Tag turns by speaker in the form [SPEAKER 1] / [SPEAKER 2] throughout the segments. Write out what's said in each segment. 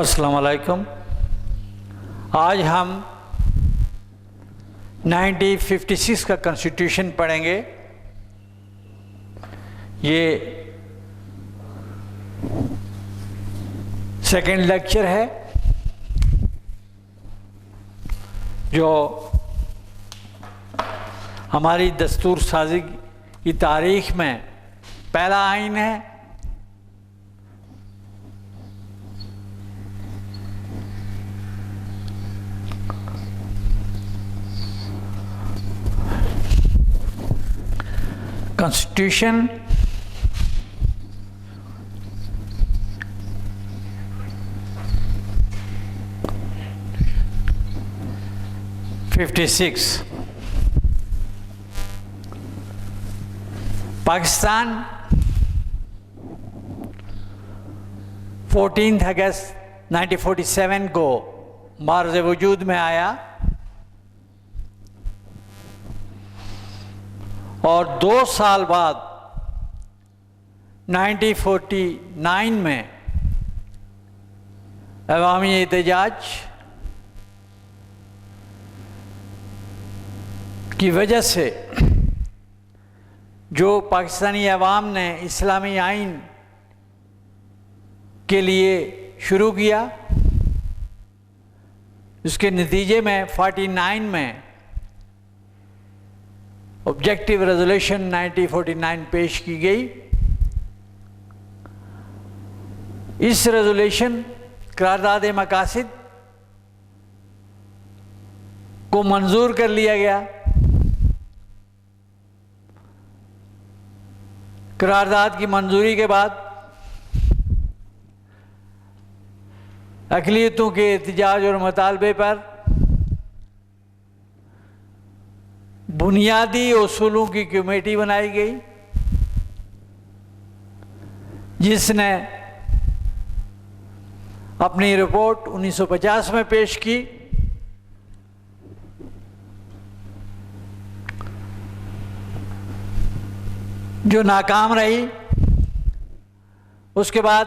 [SPEAKER 1] अस्सलाम वालेकुम। आज हम 1956 का कॉन्स्टिट्यूशन पढ़ेंगे। ये सेकेंड लेक्चर है जो हमारी दस्तूर साजी की तारीख में पहला आइन है। Constitution पाकिस्तान 14 अगस्त 1947 को मार्ज़ वजूद में आया और 2 साल बाद 1949 में अवामी एहतजाज की वजह से जो पाकिस्तानी अवाम ने इस्लामी आइन के लिए शुरू किया, उसके नतीजे में 49 में ऑब्जेक्टिव रेजोल्यूशन 1949 पेश की गई। इस रेजोल्यूशन करारदाद मकासिद को मंजूर कर लिया गया। करारदाद की मंजूरी के बाद अक़लियतों के एहतजाज और मुतालबे पर बुनियादी उसूलों की कमेटी बनाई गई, जिसने अपनी रिपोर्ट 1950 में पेश की। जो नाकाम रही। उसके बाद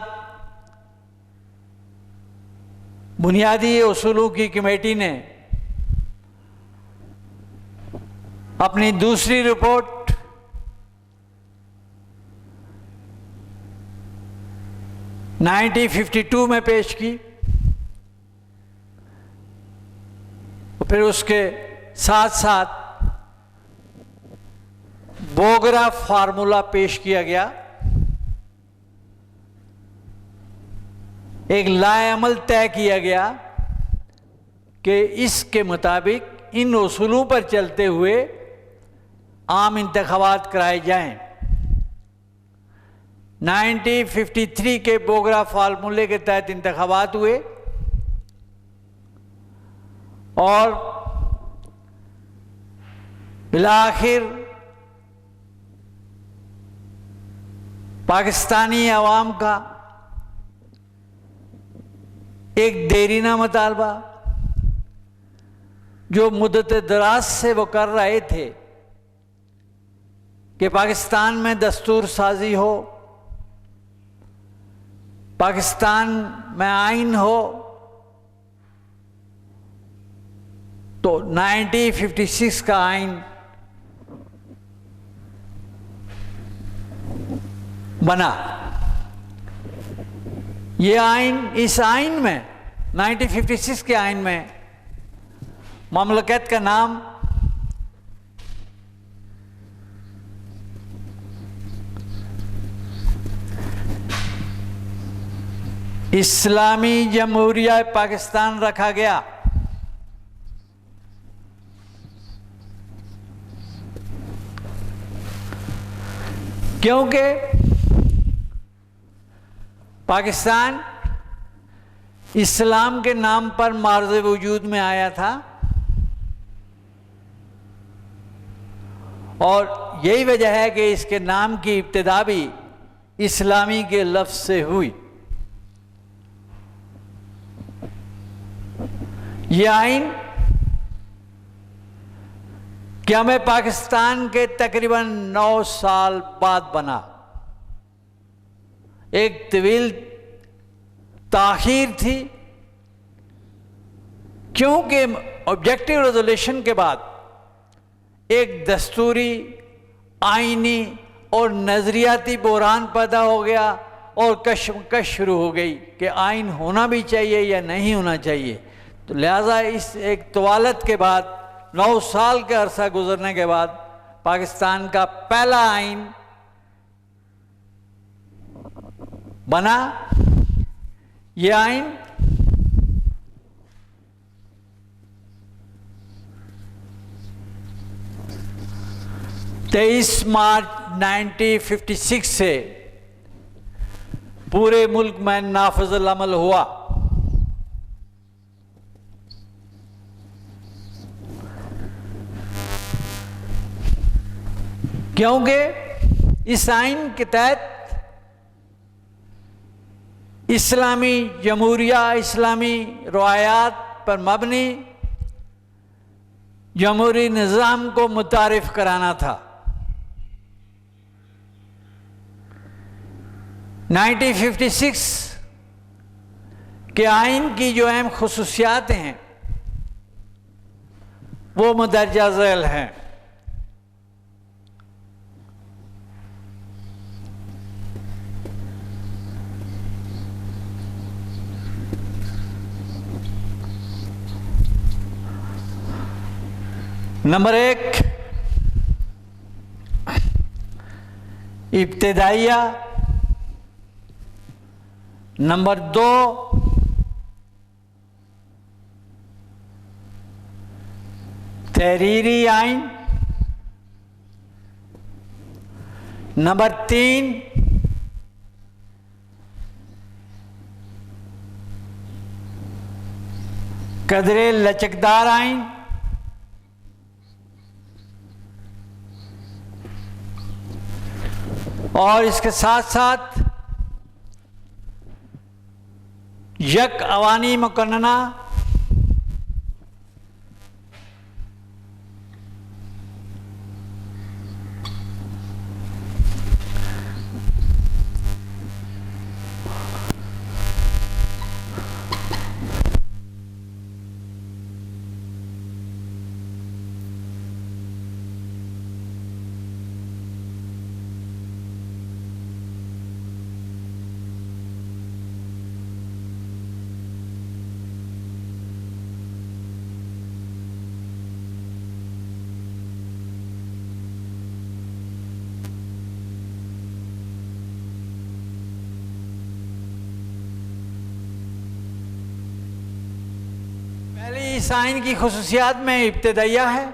[SPEAKER 1] बुनियादी उसूलों की कमेटी ने अपनी दूसरी रिपोर्ट नाइनटीन 1952 में पेश की। फिर उसके साथ साथ बोगरा फार्मूला पेश किया गया। एक लाएअमल तय किया गया कि इसके मुताबिक इन उसूलों पर चलते हुए आम इंतखाबात कराए जाएं। 1953 के बोगरा फार्मूले के तहत इंतखाबात हुए और बिलाखिर पाकिस्तानी अवाम का एक देरीना मुतालबा, जो मुद्दत दराज से वो कर रहे थे कि पाकिस्तान में दस्तूर साजी हो, पाकिस्तान में आइन हो, तो 1956 का आइन बना। ये आइन, इस आइन में 1956 के आइन में ममलकत का नाम इस्लामी जमहूरिया पाकिस्तान रखा गया। क्योंकि पाकिस्तान इस्लाम के नाम पर मार्ज़ वजूद में आया था और यही वजह है कि इसके नाम की इब्तिदा भी इस्लामी के लफ्ज़ से हुई। यह आइन क़याम पाकिस्तान के तकरीबन 9 साल बाद बना। एक तवील ताख़ीर थी क्योंकि ऑब्जेक्टिव रेजोल्यूशन के बाद एक दस्तूरी, आईनी और नज़रियाती बहरान पैदा हो गया और कशमकश शुरू हो गई कि आइन होना भी चाहिए या नहीं होना चाहिए। तो लिहाजा इस एक तवालत के बाद 9 साल का अरसा गुजरने के बाद पाकिस्तान का पहला आइन बना। ये आइन 23 मार्च 1956 से पूरे मुल्क में नाफिज़ुल अमल हुआ। क्योंकि इस आइन के तहत इस्लामी जमहूरिया, इस्लामी रवायात पर मबनी जमहूरी निज़ाम को मुतारिफ कराना था। 1956 के आइन की जो अहम खुसूसियात हैं वो मुदर्जा झैल हैं। नंबर 1, इब्तिदाइया। नंबर 2, तहरीरी आइन। नंबर 3, कदरे लचकदार आइन। और इसके साथ साथ यक अवानी मुकन्नना, पहली इस आइन की खुसूसियात में इब्तिदाइया है।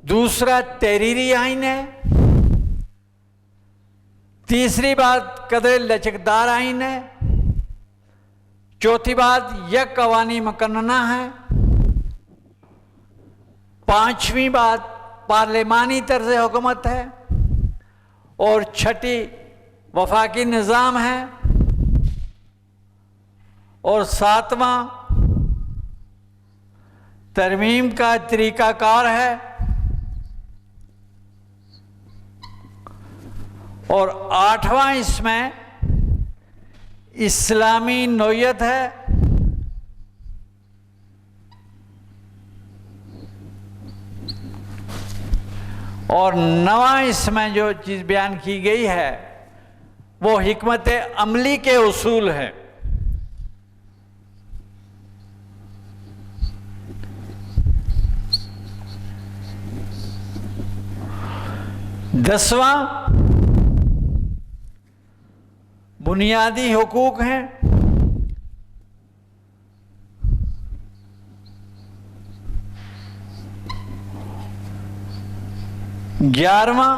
[SPEAKER 1] दूसरा तहरीरी आइन है। तीसरी बात कदर लचकदार आइन है। चौथी बात यक अवानी मुकन्नना है। पांचवी बात पार्लिमानी तर्ज हुकूमत है। और छठी वफाकी निज़ाम है। और सातवां तरमीम का तरीक़ाकार है। और आठवां इसमें इस्लामी नौयत है। और नवां इसमें जो चीज़ बयान की गई है वो हिकमत अमली के उसूल है। 10वां बुनियादी हुकूक हैं। 11वां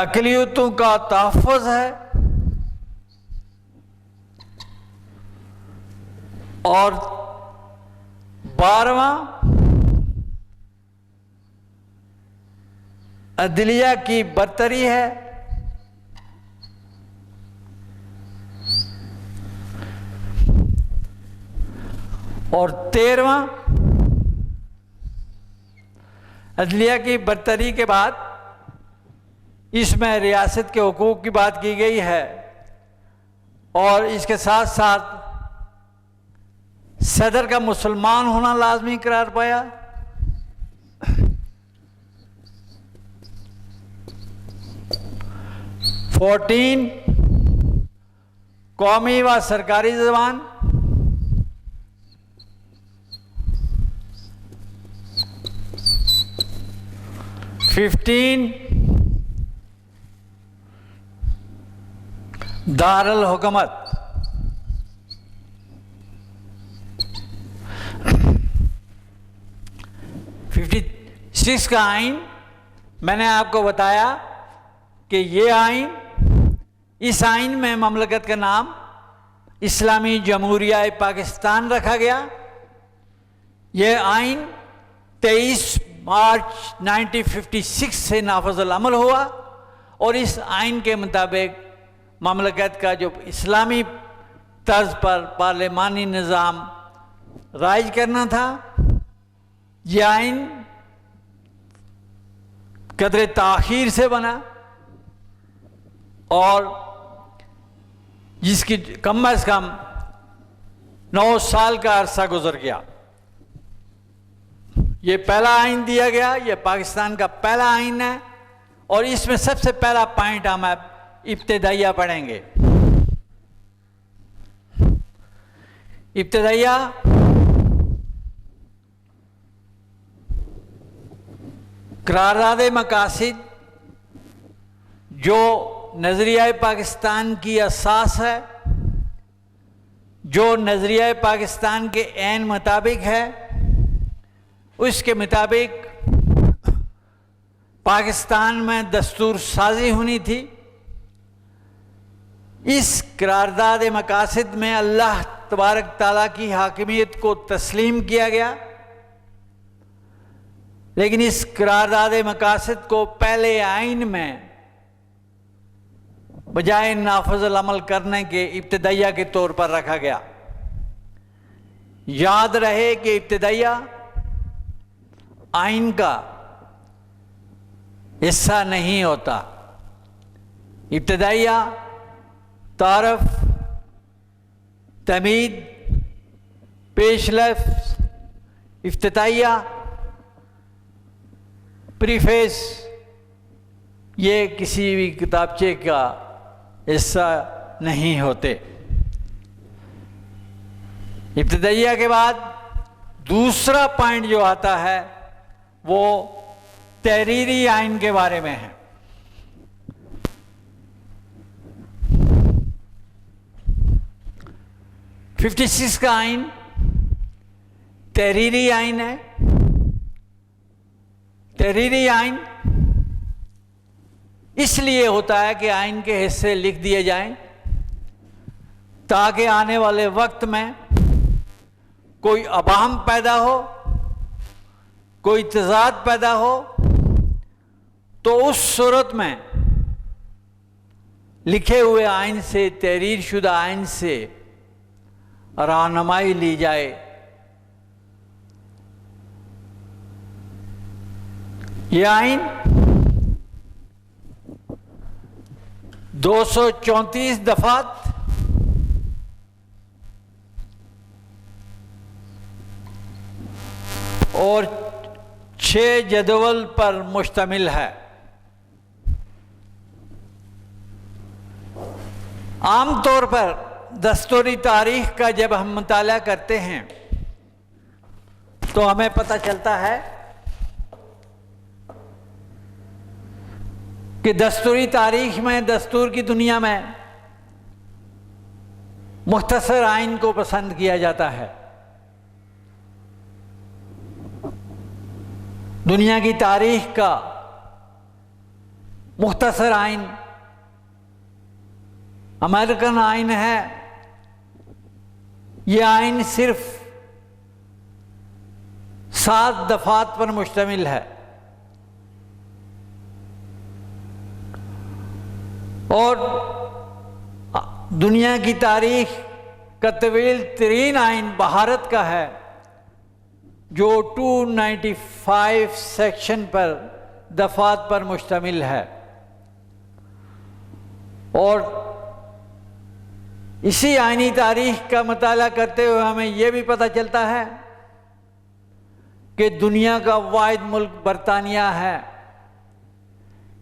[SPEAKER 1] अक़लियतों का तहफ़्फ़ुज़ है। और 12वां अदलिया की बरतरी है। और 13वां अदलिया की बरतरी के बाद इसमें रियासत के हुकूक की बात की गई है और इसके साथ साथ सदर का मुसलमान होना लाजमी करार पाया। फोर्टीन, कौमी व सरकारी ज़बान। 15, दारुल हुकूमत। 56 का आइन, मैंने आपको बताया कि ये आइन, इस आइन में ममलकत का नाम इस्लामी जमहूरिया पाकिस्तान रखा गया। यह आइन 23 मार्च 1956 से नाफिज़ुल अमल हुआ और इस आइन के मुताबिक ममलकत का जो इस्लामी तर्ज पर पार्लिमानी निज़ाम राइज करना था, यह आइन कदरे ताख़ीर से बना और जिसकी कम अज़ कम 9 साल का अरसा गुजर गया। ये पहला आइन दिया गया, ये पाकिस्तान का पहला आइन है और इसमें सबसे पहला पॉइंट हम अब इब्तिदाइया पढ़ेंगे। इब्तिदाइया करारदाद मकासिद जो नज़रिया पाकिस्तान की असास है, जो नज़रिया पाकिस्तान के ऐन मुताबिक है, उसके मुताबिक पाकिस्तान में दस्तूर साजी होनी थी। इस करारदाद मकासिद में अल्लाह तबारक ताला की हाकिमियत को तस्लीम किया गया, लेकिन इस करारदाद मकासिद को पहले आइन में बजाय नाफिज़ुल अमल करने के इब्तिदाइया के तौर पर रखा गया। याद रहे कि इब्तिदाइया आइन का हिस्सा नहीं होता। इब्तिदाइया तारफ, तमीद, पेशलफ्ज़, इफ्तिताइया, प्रीफेस, ये किसी भी किताबचे का हिस्सा नहीं होते। इब्तिदाइया के बाद दूसरा पॉइंट जो आता है वो तहरीरी आइन के बारे में है। $56 का आइन तहरीरी आइन है। तहरीरी आइन इसलिए होता है कि आइन के हिस्से लिख दिए जाएं ताकि आने वाले वक्त में कोई अबाम पैदा हो, कोई तज़ाद पैदा हो, तो उस सूरत में लिखे हुए आइन से, तहरीर शुदा आइन से रहनुमाई ली जाए। यह आइन 234 दफात और 6 जदवल पर मुश्तमिल है। आमतौर पर दस्तूरी तारीख का जब हम मुताला करते हैं तो हमें पता चलता है कि दस्तूरी तारीख में, दस्तूर की दुनिया में मुख्तसर आइन को पसंद किया जाता है। दुनिया की तारीख का मुख्तसर आइन अमेरिकन आइन है। यह आइन सिर्फ 7 दफात पर मुश्तमिल है और दुनिया की तारीख का तवील तरीन आइन भारत का है जो 295 सेक्शन पर दफात पर मुश्तमिल है और इसी आईनी तारीख का मुताला करते हुए हमें यह भी पता चलता है कि दुनिया का वाहिद मुल्क बरतानिया है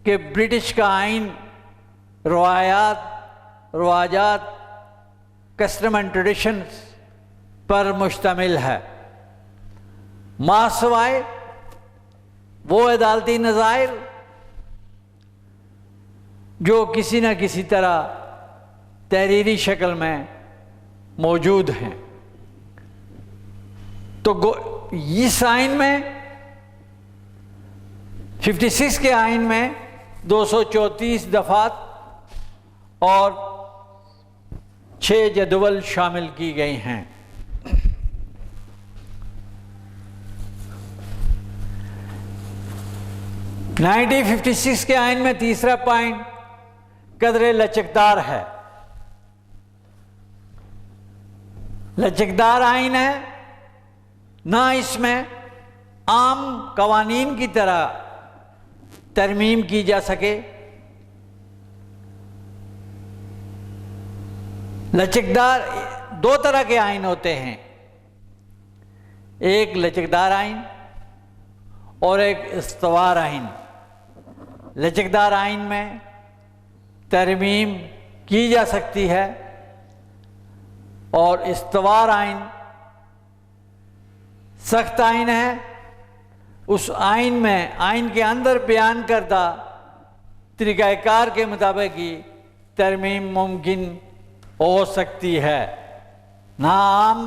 [SPEAKER 1] कि ब्रिटिश का आइन रवायात, रवाजात, कस्टम एंड ट्रेडिशंस पर मुश्तमिल है, मासवाए वो अदालती नज़ायर जो किसी न किसी तरह तहरीरी शक्ल में मौजूद हैं। तो इस आइन में 56 के आइन में 234 दफात और 6 जदवल शामिल की गई हैं। नाइनटीन 56 के आइन में तीसरा पॉइंट कदरे लचकदार है। लचकदार आइन है, ना इसमें आम कवानीन की तरह तरमीम की जा सके। लचकदार दो तरह के आइन होते हैं, एक लचकदार आइन और एक इस्तवार आइन। लचकदार आइन में तरमीम की जा सकती है और इस्तवार आइन सख्त आइन है। उस आइन में आइन के अंदर बयान करदा तरीक़ाकार के मुताबिक ही तरमीम मुमकिन हो सकती है। ना आम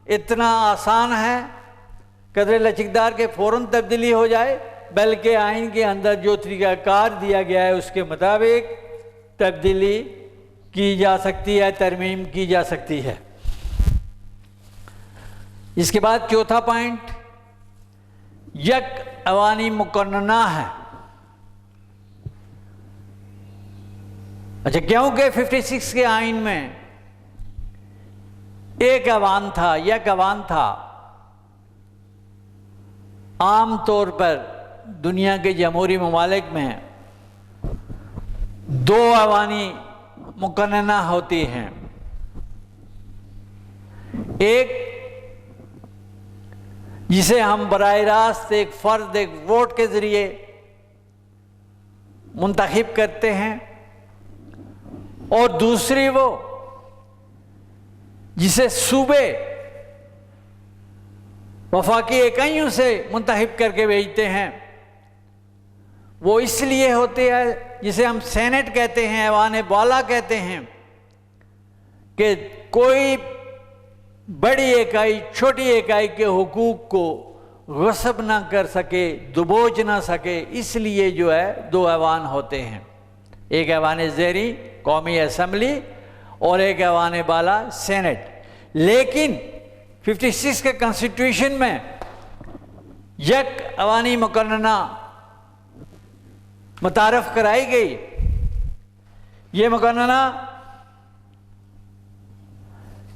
[SPEAKER 1] इतना आसान है कदर लचकदार के फ़ौरन तब्दीली हो जाए, बल्कि आइन के अंदर जो तरीक़ाकार दिया गया है उसके मुताबिक तब्दीली की जा सकती है, तरमीम की जा सकती है। इसके बाद चौथा पॉइंट यक अवानी मुकन्नना है। अच्छा, क्योंकि 56 के आइन में एक अवान था, यक अवान था। आम तौर पर दुनिया के जमहूरी ममालिक में 2 अवानी मुकन्नना होती हैं। एक जिसे हम बराह रास्त एक फ़र्द एक वोट के ज़रिए मुंतखब करते हैं, और दूसरी वो जिसे सूबे वफाकी इकाइयों से मुंतखब करके भेजते हैं। वो इसलिए होते हैं, जिसे हम सेनेट कहते हैं, ऐवान बाला कहते हैं, कि कोई बड़ी इकाई छोटी इकाई के हुकूक को गस्ब ना कर सके, दुबोच ना सके, इसलिए जो है 2 ऐवान होते हैं। एक ऐवान ज़ेरी कौमी असम्बली और एक ऐवान बाला सेनेट। लेकिन 56 के कॉन्स्टिट्यूशन में यक अवानी मुकन्नना मुतारफ़ कराई गई। ये मुकन्नना,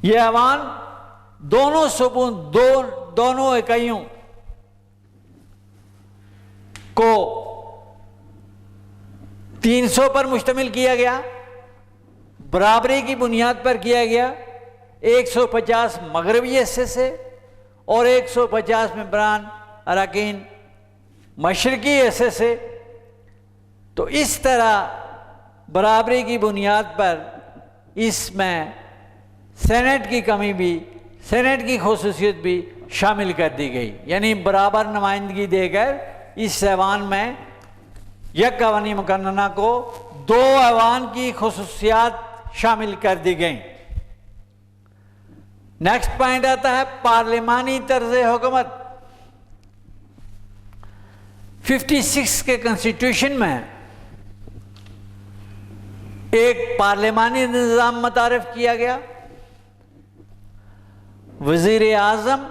[SPEAKER 1] ये ऐवान दोनों सूबों दोनों इकाइयों को 300 पर मुश्तमिल किया गया, बराबरी की बुनियाद पर किया गया। 150 मगरबी हिस्से से और 150 मेंबरान अरकान मशरकी हिस्से से। तो इस तरह बराबरी की बुनियाद पर इसमें सेनेट की कमी भी, सेनेट की खसूसियत भी शामिल कर दी गई, यानी बराबर नुमाइंदगी देकर इस ऐवान में यक अवानी मुकन्नना को 2 ऐवान की खसूसियात शामिल कर दी गई। नेक्स्ट पॉइंट आता है पार्लिमानी तर्ज हुकूमत। 56 के कॉन्स्टिट्यूशन में एक पार्लिमानी निज़ाम मुतारफ़ किया गया। वज़ीर आज़म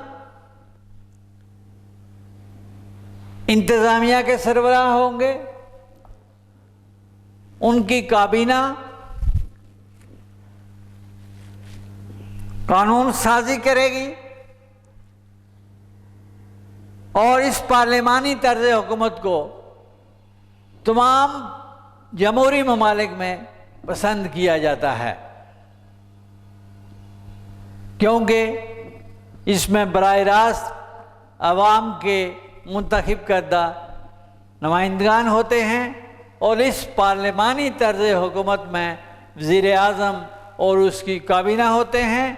[SPEAKER 1] इंतज़ामिया के सरबराह होंगे, उनकी काबीना कानून साजी करेगी और इस पार्लिमानी तर्ज हुकूमत को तमाम जमहूरी ममालिक में पसंद किया जाता है। क्योंकि इसमें बराह रास्त अवाम के मुंतखब करदा नुमाइंदगान होते हैं और इस पार्लिमानी तर्ज हुकूमत में वज़ीर आज़म और उसकी काबीना होते हैं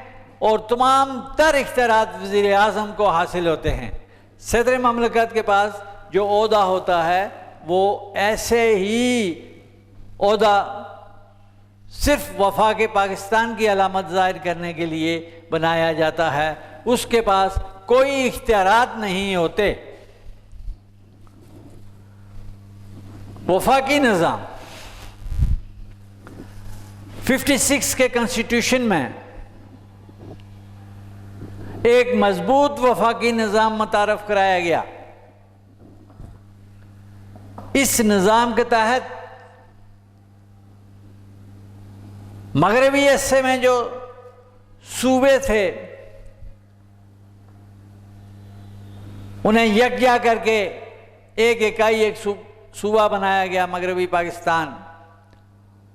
[SPEAKER 1] और तमाम तर इख्तियारात वज़ीर आज़म को हासिल होते हैं। सदर ममलकत के पास जो ओहदा होता है वो ऐसे ही ओहदा सिर्फ वफाक पाकिस्तान की अलामत ज़ाहिर करने के लिए बनाया जाता है, उसके पास कोई इख्तियारात नहीं होते। वफाकी निज़ाम 56 के कॉन्स्टिट्यूशन में एक मजबूत वफाकी निज़ाम मुतारफ़ कराया गया। इस निज़ाम के तहत मगरबी हिस्से में जो सूबे थे उन्हें यकजा करके एक इकाई, एक सूबा बनाया गया मगरबी पाकिस्तान,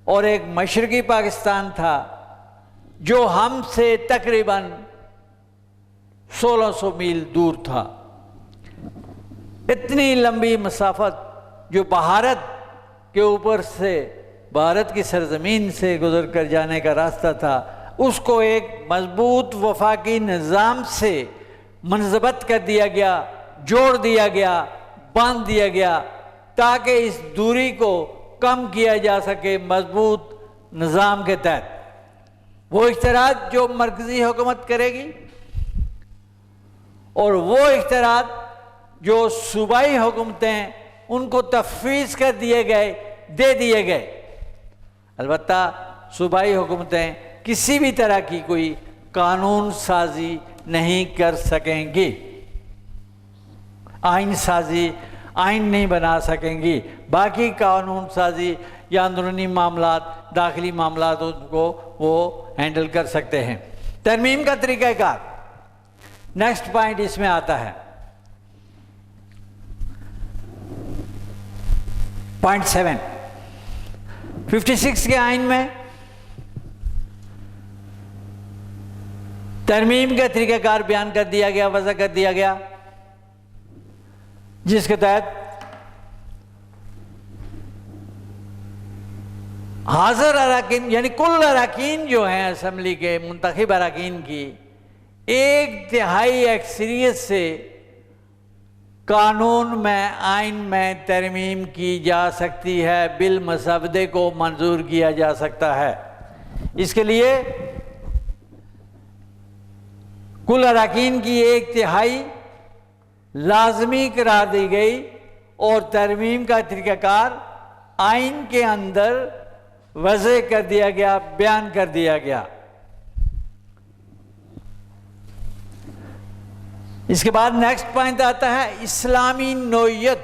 [SPEAKER 1] और एक मशरकी पाकिस्तान था जो हमसे तकरीबन 1600 मील दूर था। इतनी लंबी मसाफत जो भारत के ऊपर से, भारत की सरजमीन से गुजर कर जाने का रास्ता था, उसको एक मजबूत वफाकी निज़ाम से मनज़बत कर दिया गया, जोड़ दिया गया, बांध दिया गया, ताकि इस दूरी को कम किया जा सके मजबूत निज़ाम के तहत। वो इख्तियारात जो मरकज़ी हुकूमत करेगी और वो इख्तियारात जो सूबाई हुकूमतें उनको तफवीज़ कर दिए गए, दे दिए गए। अलबत्ता सूबाई हुकूमतें किसी भी तरह की कोई कानून साजी नहीं कर सकेंगी, आइन साजी, आइन नहीं बना सकेंगी। बाकी कानून साजी या अंदरूनी मामलात, दाखिली मामलात उनको वो हैंडल कर सकते हैं। तरमीम का तरीक़ाकार, नेक्स्ट पॉइंट इसमें आता है, पॉइंट 7। 56 के आइन में तरमीम का तरीक़ाकार बयान कर दिया गया, वज़ा कर दिया गया, जिसके तहत हाज़िर अरकान यानी कुल अरकान जो हैं असम्बली के मुंतखब अरकान की 1/3 अक्सरियत से कानून में, आइन में तरमीम की जा सकती है, बिल मसवदे को मंजूर किया जा सकता है। इसके लिए कुल अरकान की 1/3 लाजमी करार दी गई और तरमीम का तरीक़ाकार आइन के अंदर वज़े कर दिया गया, बयान कर दिया गया। इसके बाद नेक्स्ट पॉइंट आता है इस्लामी नोयत।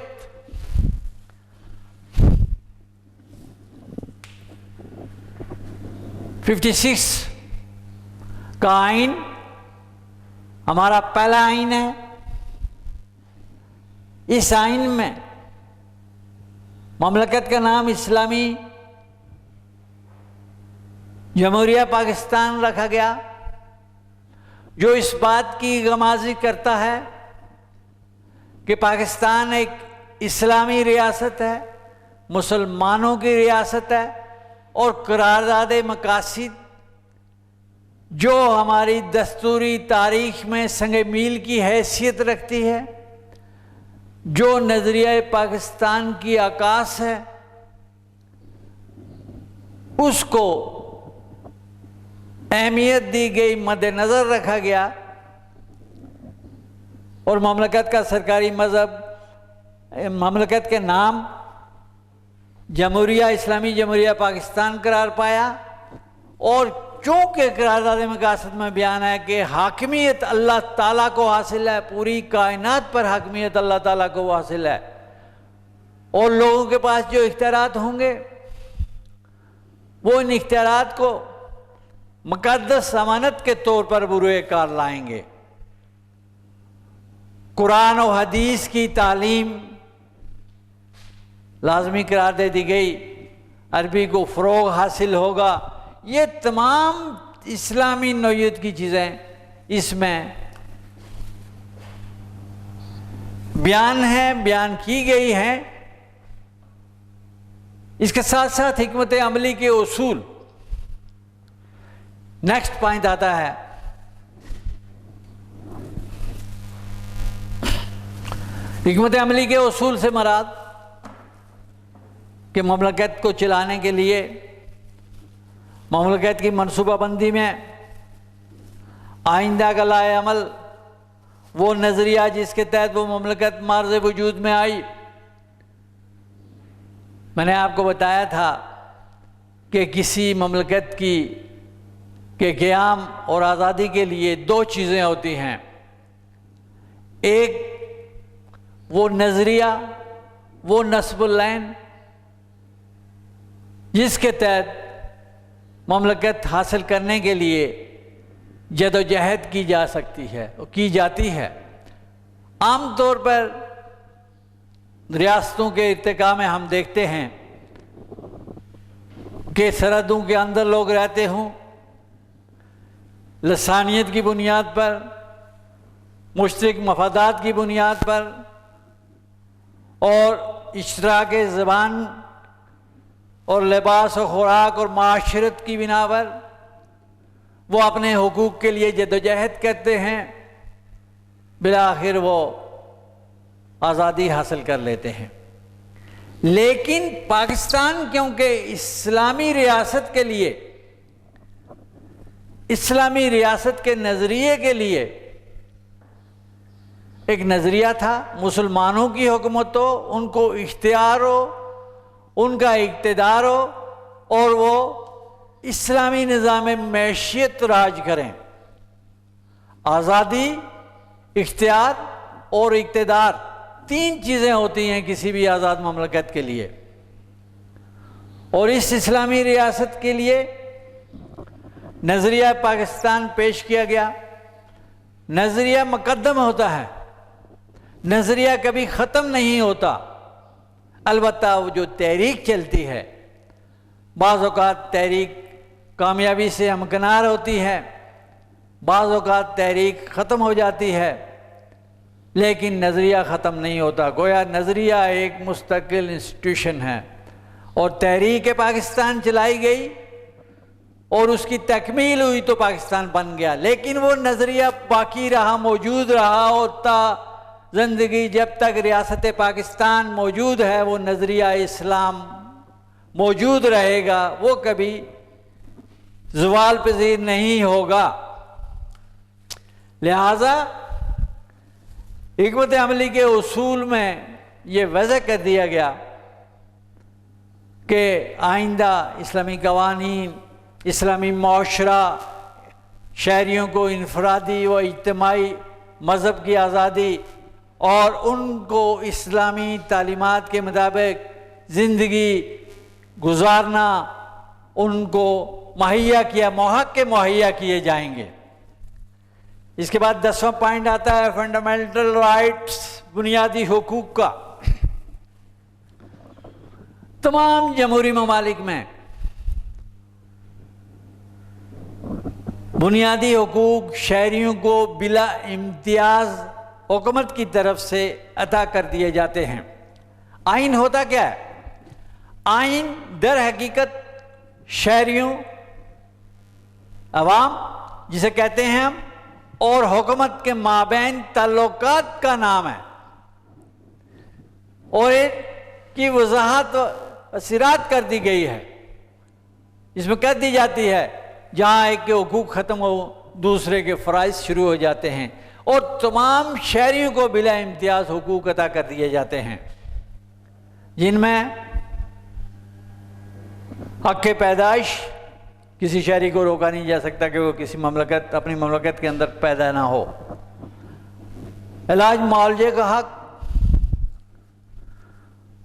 [SPEAKER 1] (56) का आइन हमारा पहला आइन है। इस आइन में ममलकत का नाम इस्लामी जमहूरिया पाकिस्तान रखा गया, जो इस बात की गमाज़ी करता है कि पाकिस्तान एक इस्लामी रियासत है, मुसलमानों की रियासत है, और करारदाद मकासिद जो हमारी दस्तूरी तारीख़ में संग मील की हैसियत रखती है, जो नज़रिया पाकिस्तान की आकाश है, उसको अहमियत दी गई, मद्देनज़र रखा गया, और ममलकत का सरकारी मज़हब, ममलकत के नाम जमहूरिया, इस्लामी जमहूरिया पाकिस्तान करार पाया। और चूँकि करारदाद मकासद में बयान है कि हाकिमियत अल्लाह ताला को हासिल है, पूरी कायनात पर हाकिमियत अल्लाह ताला को हासिल है, और लोगों के पास जो इख्तियारात होंगे वो इन इख्तियारात को मुक़द्दस अमानत के तौर पर बुरुए कार लाएंगे। कुरान और हदीस की तालीम लाजमी करार दे दी गई, अरबी को फ़रोग़ हासिल होगा। ये तमाम इस्लामी नौइयत की चीज़ें इसमें बयान की गई है। इसके साथ साथ हिकमत अमली के उसूल। नेक्स्ट पॉइंट आता है, हिकमत अमली के उसूल से मराद कि ममलकत को चलाने के लिए ममलकत की मनसूबाबंदी में आइंदा का लाए अमल, वो नज़रिया जिसके तहत वो ममलकत मार्ज़ वजूद में आई। मैंने आपको बताया था कि किसी ममलकत के क़याम और आज़ादी के लिए दो चीज़ें होती हैं, एक वो नज़रिया, वो नस्बुल लैन जिसके तहत ममलकत हासिल करने के लिए जदोजहद की जा सकती है, की जाती है। आम तौर पर रियासतों के इर्तिका में हम देखते हैं कि सरहदों के अंदर लोग रहते हों, लसानियत की बुनियाद पर, मुश्तरक मफादात की बुनियाद पर और इश्तराक ज़बान और लिबास और ख़ुराक और माशरत की बिना पर वो अपने हुकूक के लिए जदोजहद करते हैं, बिलाखिर वो आज़ादी हासिल कर लेते हैं। लेकिन पाकिस्तान क्योंकि इस्लामी रियासत के लिए, इस्लामी रियासत के नज़रिए के लिए एक नज़रिया था, मुसलमानों की हुकूमत हो, उनको इख्तियार हो, उनका इक़्तिदार हो और वो इस्लामी निज़ाम मैशियत राज करें। आज़ादी, इख्तियार और इक़्तिदार तीन चीज़ें होती हैं किसी भी आज़ाद ममलकत के लिए। और इस इस्लामी रियासत के लिए नज़रिया पाकिस्तान पेश किया गया। नज़रिया मुक़द्दम होता है, नज़रिया कभी ख़त्म नहीं होता। अलबत्ता वो जो तहरीक चलती है, बाज़ औक़ात तहरीक कामयाबी से हमकिनार होती है, बाज़ औक़ात तहरीक ख़त्म हो जाती है, लेकिन नज़रिया ख़त्म नहीं होता। गोया नज़रिया एक मुस्तकिल इंस्टीट्यूशन है और तहरीक पाकिस्तान चलाई गई और उसकी तकमील हुई तो पाकिस्तान बन गया। लेकिन वो नज़रिया बाकी रहा, मौजूद रहा और ता ज़िंदगी जब तक रियासत पाकिस्तान मौजूद है वो नज़रिया इस्लाम मौजूद रहेगा, वो कभी ज़वाल पज़ीर नहीं होगा। लिहाजा हिकमत अमली के उसूल में ये वज़ह कर दिया गया कि आइंदा इस्लामी कवानीन, इस्लामी माशरा, शहरियों को इनफरादी व इज्तिमाई मज़हब की आज़ादी और उनको इस्लामी तालीमात के मुताबिक ज़िंदगी गुजारना उनको मुहैया किए जाएंगे। इसके बाद 10वां पॉइंट आता है फंडामेंटल राइट्स, बुनियादी हुकूक का। तमाम जमहूरी ममालिक में बुनियादी हुकूक शहरियों को बिला इम्तियाज हुकूमत की तरफ से अता कर दिए जाते हैं। आइन होता क्या है? आइन दर हकीकत शहरियों, अवाम जिसे कहते हैं हम, और हुकूमत के माबैन ताल्लुकात का नाम है और इसकी वजाहत सिरात कर दी गई है। इसमें कह दी जाती है जहाँ एक के हुकूक ख़त्म हो दूसरे के फ़राइज़ शुरू हो जाते हैं और तमाम शहरियों को बिला इम्तियाज़ हुकूक अता कर दिए जाते हैं, जिनमें हक़ पैदाइश, किसी शहरी को रोका नहीं जा सकता कि वो किसी ममलकत, अपनी ममलकत के अंदर पैदा ना हो। इलाज मुआवजे का हक़,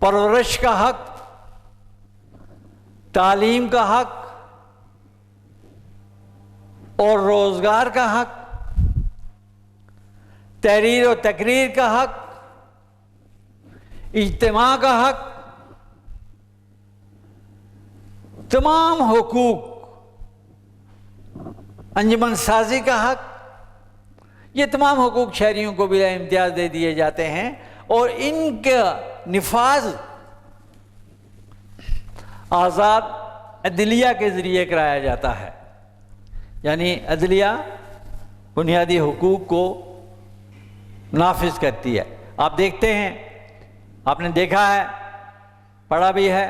[SPEAKER 1] परवरिश का हक़, तालीम का हक़ और रोज़गार का हक़, तहरीर और तकरीर का हक़, इज्तिमा का हक़, तमाम हुकूक, अंजुमन साजी का हक़, ये तमाम हुकूक शहरियों को बिला इम्तियाज़ दे दिए जाते हैं और इनका निफाज आज़ाद अदलिया के ज़रिए कराया जाता है। यानी अदलिया बुनियादी हुकूक को नाफिज करती है। आप देखते हैं, आपने देखा है, पढ़ा भी है,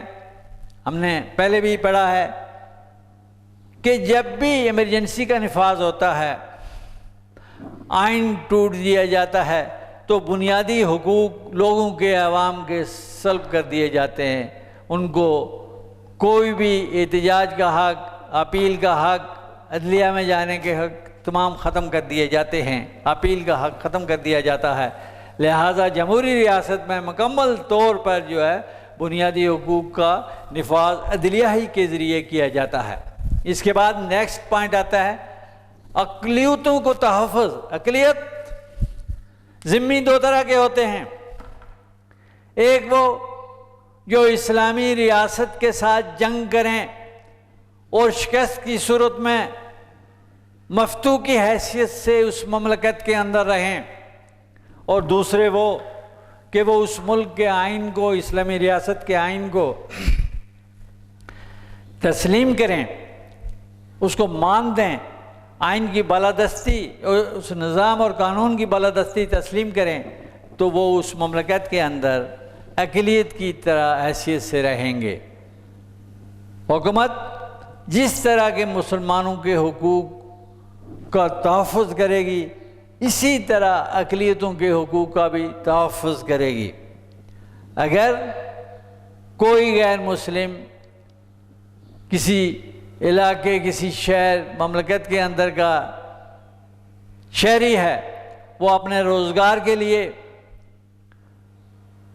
[SPEAKER 1] हमने पहले भी पढ़ा है कि जब भी इमरजेंसी का निफाज होता है, आइन टूट दिया जाता है, तो बुनियादी हुकूक लोगों के, आवाम के सल्ब कर दिए जाते हैं। उनको कोई भी एहतजाज का हक, अपील का हक, अदलिया में जाने के हक तमाम ख़त्म कर दिए जाते हैं। अपील का हक ख़त्म कर दिया जाता है। लिहाजा जमहूरी रियासत में मुकम्मल तौर पर जो है बुनियादी हुकूक का निफाज अदलिया ही के ज़रिए किया जाता है। इसके बाद नेक्स्ट पॉइंट आता है अक़लियतों को तहफ़्फ़ुज़। अक़लियत ज़िम्मी दो तरह के होते हैं, एक वो जो इस्लामी रियासत के साथ जंग करें और शिकस्त की सूरत में मफ्तू की हैसियत से उस ममलकत के अंदर रहें, और दूसरे वो कि वो उस मुल्क के आइन को, इस्लामी रियासत के आइन को तस्लीम करें, उसको मान दें, आइन की बालादस्ती, उस निज़ाम और कानून की बालादस्ती तस्लीम करें, तो वो उस ममलकत के अंदर अक़लियत की तरह हैसियत से रहेंगे। हुकूमत जिस तरह के मुसलमानों के हुकूक का तहफ़्फ़ुज़ करेगी, इसी तरह अक़लियतों के हुकूक का भी तहफ़्फ़ुज़ करेगी। अगर कोई गैर मुस्लिम किसी इलाके, किसी शहर, ममलकत के अंदर का शहरी है, वो अपने रोज़गार के लिए,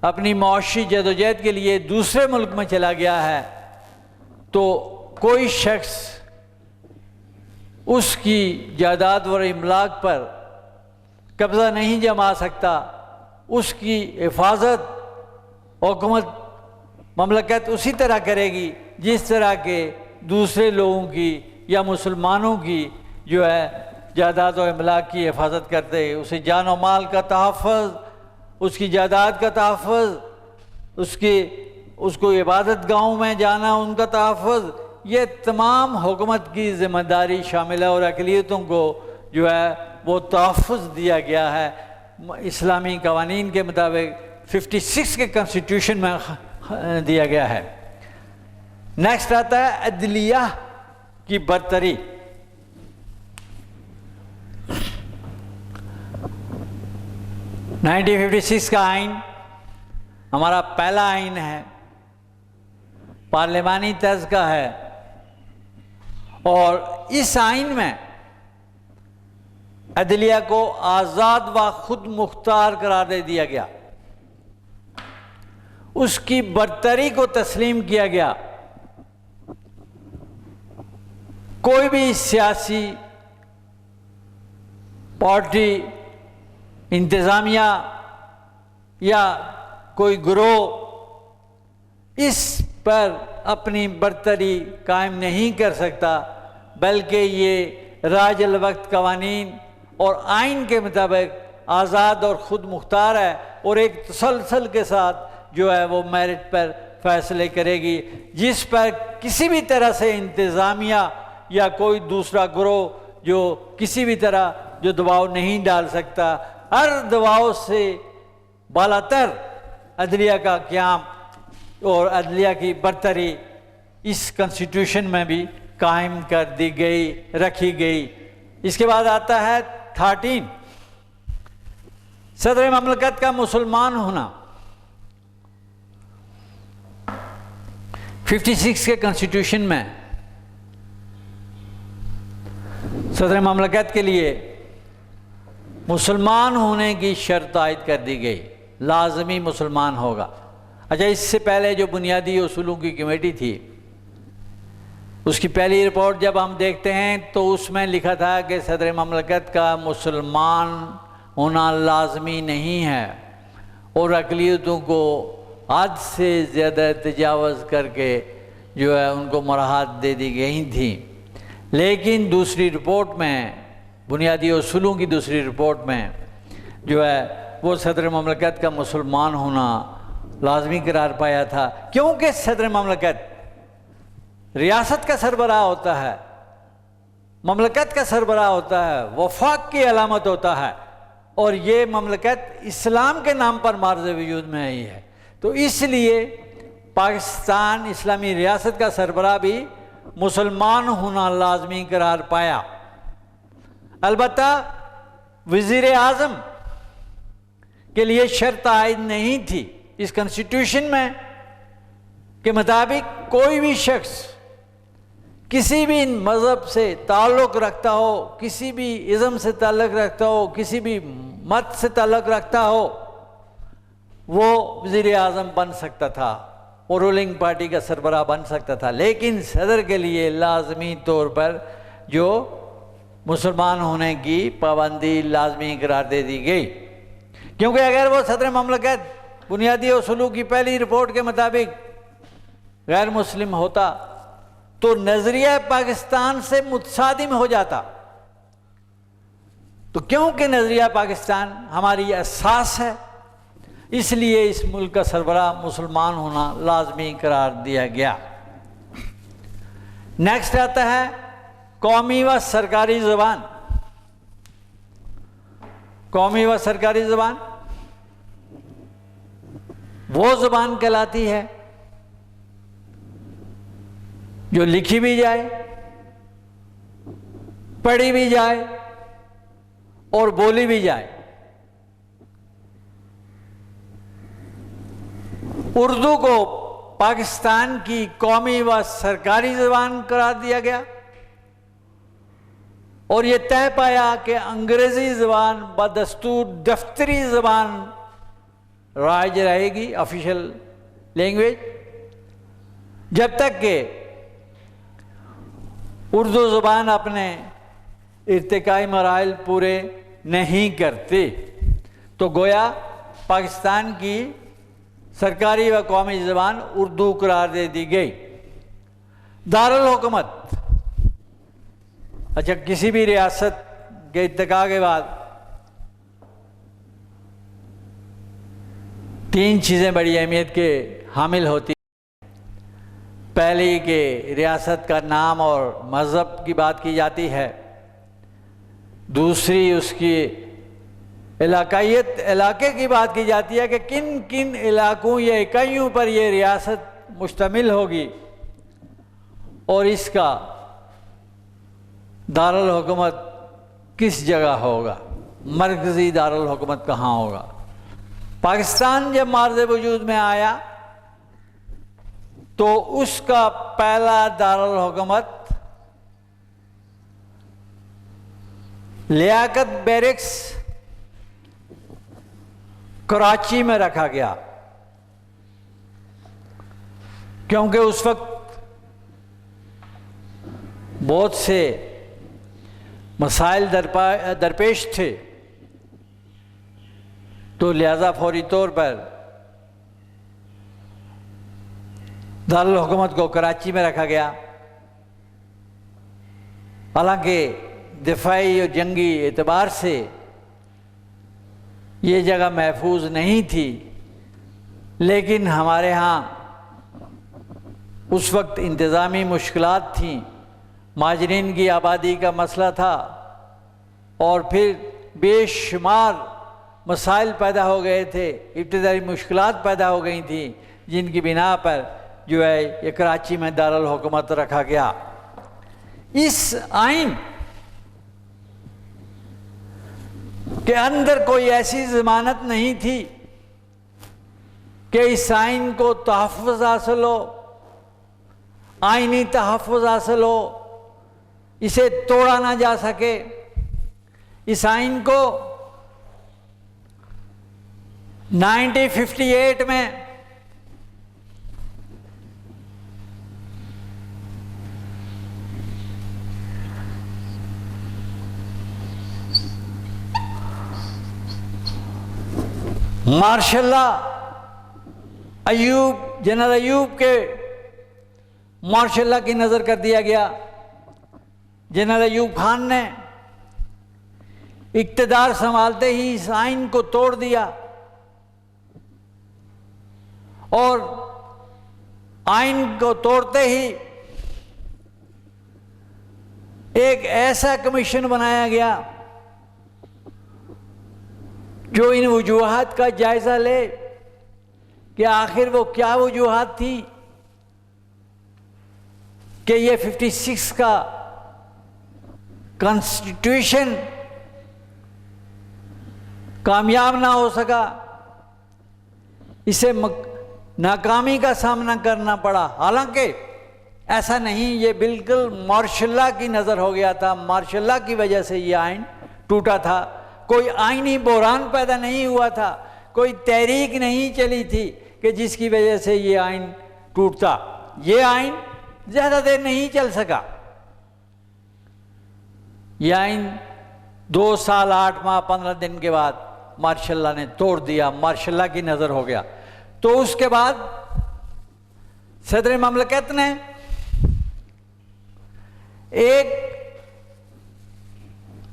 [SPEAKER 1] अपनी माशी जदोजहद के लिए दूसरे मुल्क में चला गया है, तो कोई शख्स उसकी जायदाद व इमलाक पर कब्ज़ा नहीं जमा सकता। उसकी हिफाजत हुकूमत ममलकत उसी तरह करेगी जिस तरह के दूसरे लोगों की या मुसलमानों की जो है जायदाद व इमलाक की हिफाजत करते हैं। उसे जान और माल का तहफ़्फ़ुज़, उसकी जायदाद का तहफ़्फ़ुज़, उसको इबादत गाहों में जाना, उनका तहफ़्फ़ुज़, ये तमाम हुकूमत की ज़िम्मेदारी शामिल है और अक़लियतों को जो है वो तहफ़्फ़ुज़ दिया गया है इस्लामी कवानीन के मुताबिक 56 के कॉन्स्टिट्यूशन में दिया गया है। नेक्स्ट आता है अदलिया की बरतरी। नाइनटीन 56 का आइन हमारा पहला आइन है, पार्लिमानी तर्ज का है, और इस आइन में अदलिया को आज़ाद व खुद मुख्तार करार दे दिया गया, उसकी बरतरी को तस्लीम किया गया। कोई भी सियासी पार्टी, इंतज़ामिया या कोई गिरोह इस पर अपनी बरतरी कायम नहीं कर सकता, बल्कि ये राज अल वक्त कवानीन और आइन के मुताबिक आज़ाद और ख़ुद मुख्तार है, और एक तसलसल के साथ जो है वो मेरिट पर फैसले करेगी, जिस पर किसी भी तरह से इंतज़ामिया या कोई दूसरा गिरोह जो किसी भी तरह जो दबाव नहीं डाल सकता। हर दबाव से बालातर अदलिया का क़याम और अदलिया की बरतरी इस कॉन्स्टिट्यूशन में भी कायम कर दी गई, रखी गई। इसके बाद आता है 13 सदर ममलकत का मुसलमान होना। 56 के कॉन्स्टिट्यूशन में सदर ममलकत के लिए मुसलमान होने की शर्त आयद कर दी गई, लाजमी मुसलमान होगा। अच्छा, इससे पहले जो बुनियादी उसूलों की कमेटी थी, उसकी पहली रिपोर्ट जब हम देखते हैं तो उसमें लिखा था कि सदर ममलकत का मुसलमान होना लाजमी नहीं है और अक़लियतों को हद से ज़्यादा तजावज़ करके जो है उनको मराहत दे दी गई थी। लेकिन दूसरी रिपोर्ट में बुनियादी उसूलों की दूसरी रिपोर्ट में जो है वो सदर ममलकत का मुसलमान होना लाजमी करार पाया था, क्योंकि सदर ममलकत रियासत का सरबराह होता है, ममलकत का सरबराह होता है, वफाक की अलामत होता है, और ये ममलकत इस्लाम के नाम पर मार्ज़ वजूद में आई है। तो इसलिए पाकिस्तान इस्लामी रियासत का सरबराह भी मुसलमान होना लाजमी करार पाया। अलबत्ता वज़ीर आज़म के लिए शर्त आयद नहीं थी। इस कॉन्स्टिट्यूशन में के मुताबिक कोई भी शख्स किसी भी मज़हब से ताल्लुक़ रखता हो, किसी भी इज़्म से ताल्लुक़ रखता हो, किसी भी मत से ताल्लुक़ रखता हो, वो वज़ीर आज़म बन सकता था और रूलिंग पार्टी का सरबराह बन सकता था। लेकिन सदर के लिए लाजमी तौर पर जो मुसलमान होने की पाबंदी लाजमी करार दे दी गई, क्योंकि अगर वो सदर ममलकत बुनियादी उसूलों की पहली रिपोर्ट के मुताबिक गैर मुस्लिम होता तो नजरिया पाकिस्तान से मुतसादिम हो जाता। तो क्योंकि नजरिया पाकिस्तान हमारी असास है, इसलिए इस मुल्क का सरबराह मुसलमान होना लाजमी करार दिया गया। नेक्स्ट आता है कौमी व सरकारी ज़बान। कौमी व सरकारी ज़बान वो ज़बान कहलाती है जो लिखी भी जाए, पढ़ी भी जाए और बोली भी जाए। उर्दू को पाकिस्तान की कौमी व सरकारी ज़बान करार दिया गया और ये तय पाया कि अंग्रेज़ी ज़बान बदस्तूर दफ्तरी ज़बान राज रहेगी, ऑफिशियल लैंग्वेज, जब तक कि उर्दू ज़बान अपने इर्तिकाई मराइल पूरे नहीं करती। तो गोया पाकिस्तान की सरकारी व कौमी ज़बान उर्दू करार दे दी गई। दारुल हुकूमत, अच्छा, किसी भी रियासत के इत्तिका के बाद तीन चीज़ें बड़ी अहमियत के हामिल होती। पहली कि रियासत का नाम और मज़हब की बात की जाती है, दूसरी उसकी इलाकायत, इलाके की बात की जाती है कि किन किन इलाकों या इकाइयों पर यह रियासत मुश्तमिल होगी, और इसका दारुल हुकूमत किस जगह होगा, मरकज़ी दारुल हुकूमत कहाँ होगा। पाकिस्तान जब मार्ज़ वजूद में आया तो उसका पहला दारुल हुकूमत लियाकत बैरिक्स कराची में रखा गया, क्योंकि उस वक्त बहुत से मसाइल दरपेश थे। तो लिहाजा फौरी तौर पर दारुल हुकूमत को कराची में रखा गया। हालांकि दिफाई और जंगी एतबार से ये जगह महफूज नहीं थी, लेकिन हमारे यहाँ उस वक्त इंतज़ामी मुश्किलात थीं, माजरीन की आबादी का मसला था, और फिर बेशुमार मसाइल पैदा हो गए थे, इब्तिदाई मुश्किलात पैदा हो गई थी, जिनकी बिना पर जो है ये कराची में दारुल हुकूमत रखा गया। इस आइन के अंदर कोई ऐसी ज़मानत नहीं थी कि इस आइन को तहफ़्फ़ुज़ हासिल हो, आइनी तहफ़्फ़ुज़ हासिल हो, इसे तोड़ा ना जा सके। इस आइन को 1958 में मार्शल अयूब, जनरल अयूब के मार्शल की नज़र कर दिया गया। जनरल अयूब खान ने इक़्तिदार संभालते ही इस आइन को तोड़ दिया और आइन को तोड़ते ही एक ऐसा कमीशन बनाया गया जो इन वजूहात का जायजा ले कि आखिर वो क्या वजूहात थी कि ये 56 का कॉन्स्टिट्यूशन कामयाब ना हो सका, इसे नाकामी का सामना करना पड़ा। हालांकि ऐसा नहीं, ये बिल्कुल मार्शल की नज़र हो गया था, मार्शल की वजह से ये आइन टूटा था। कोई आइनी बहरान पैदा नहीं हुआ था, कोई तहरीक नहीं चली थी कि जिसकी वजह से ये आइन टूटता। ये आइन ज़्यादा देर नहीं चल सका। ये आइन 2 साल 8 माह 15 दिन के बाद मार्शल ने तोड़ दिया, मार्शल की नज़र हो गया। तो उसके बाद सदर ममलकत ने एक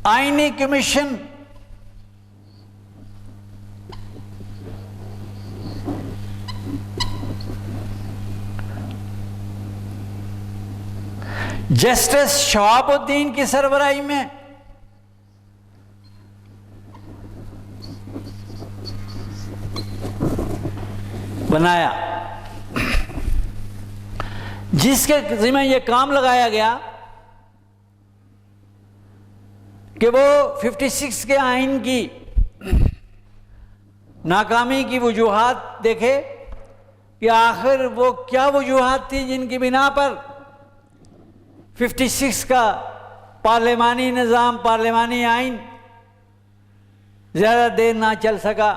[SPEAKER 1] आईनी कमीशन जस्टिस शहाबुद्दीन की सरबराही में बनाया, जिसके जिम्मे यह काम लगाया गया कि वो 56 के आइन की नाकामी की वजूहात देखे कि आखिर वो क्या वजूहात थी जिनकी बिना पर 56 का पार्लिमानी निज़ाम, पार्लिमानी आइन ज़्यादा देर ना चल सका।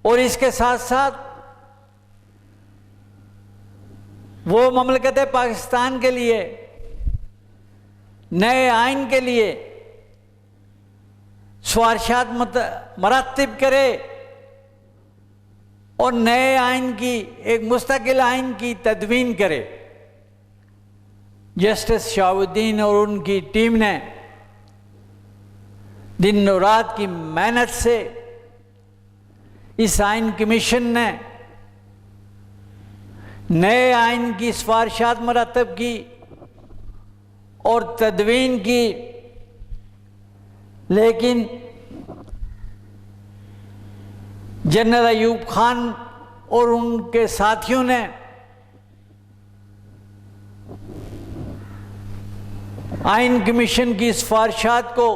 [SPEAKER 1] और इसके साथ साथ वो ममलकत पाकिस्तान के लिए नए आइन के लिए सिफारिशात मरतब करे और नए आइन की एक मुस्तकिल आइन की तदवीन करे। जस्टिस शहाबुद्दीन और उनकी टीम ने दिन और रात की मेहनत से इस आइन कमीशन ने नए आइन की सिफारिशात मरतब की और तदवीन की, लेकिन जनरल अयूब खान और उनके साथियों ने आइन कमीशन की सिफारिशात को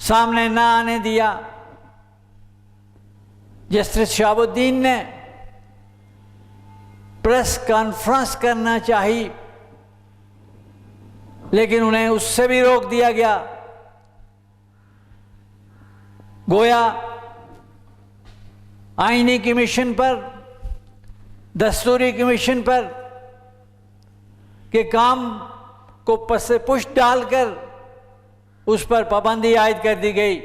[SPEAKER 1] सामने ना आने दिया। जस्टिस शहाबुद्दीन ने प्रेस कॉन्फ्रेंस करना चाहिए, लेकिन उन्हें उससे भी रोक दिया गया। गोया आईनी कमीशन पर, दस्तूरी कमीशन पर के काम को पसे पुश डालकर उस पर पाबंदी आयद कर दी गई।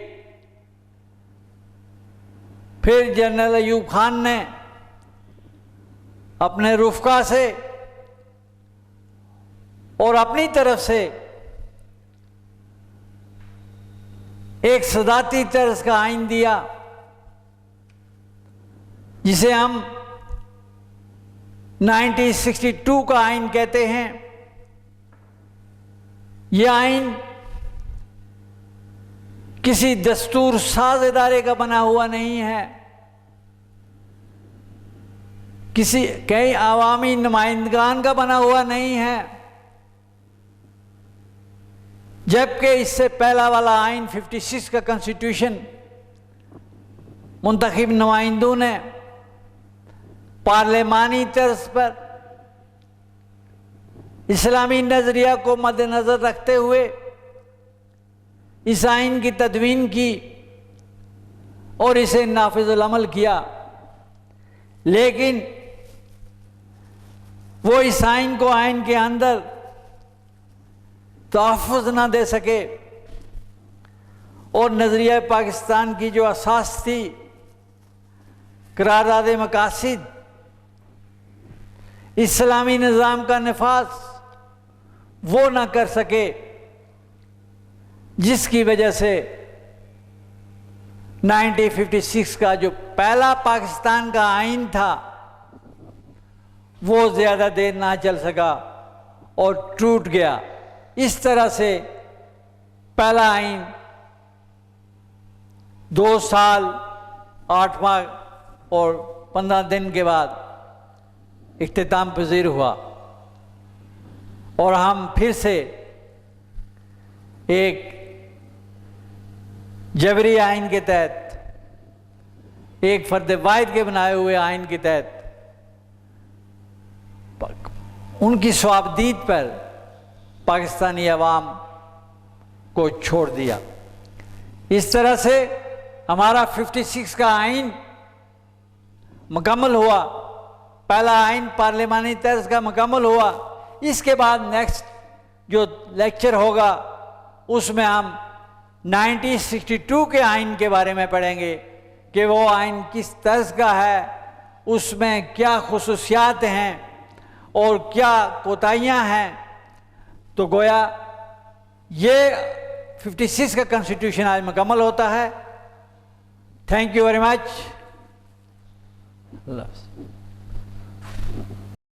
[SPEAKER 1] फिर जनरल अयूब खान ने अपने रुफ़का से और अपनी तरफ से एक सदाती तर्ज का आइन दिया, जिसे हम 1962 का आइन कहते हैं। यह आइन किसी दस्तूर साज इदारे का बना हुआ नहीं है, किसी कई आवामी नुमाइंदगान का बना हुआ नहीं है, जबकि इससे पहला वाला आइन 56 का कॉन्स्टिट्यूशन मुंतखब नुमाइंदों ने पार्लिमानी तर्ज पर इस्लामी नज़रिया को मद्देनज़र रखते हुए इस आइन की तदवीन की और इसे नाफिजुल अमल किया, लेकिन वो इस आइन को आइन के अंदर तहफ़्फ़ुज़ ना दे सके और नज़रिया पाकिस्तान की जो असास थी, करारदाद मकासिद, इस्लामी निज़ाम का नफाज, वो ना कर सके। जिसकी वजह से 1956 का जो पहला पाकिस्तान का आइन था वो ज़्यादा देर ना चल सका और टूट गया। इस तरह से पहला आइन 2 साल 8 माह और 15 दिन के बाद इख्तिताम पज़ीर हुआ और हम फिर से एक जबरी आइन के तहत, एक फर्द वाहिद के बनाए हुए आइन के तहत उनकी स्वाबदीद पर पाकिस्तानी अवाम को छोड़ दिया। इस तरह से हमारा 56 का आइन मुकम्मल हुआ, पहला आइन पार्लिमानी तर्ज का मुकम्मल हुआ। इसके बाद नेक्स्ट जो लेक्चर होगा उसमें हम 1962 के आइन के बारे में पढ़ेंगे कि वो आइन किस तर्ज का है, उसमें क्या खुसूसियात हैं और क्या कोताहियाँ हैं। तो गोया ये 56 का कॉन्स्टिट्यूशन आज मुकम्मल होता है। Thank you very much.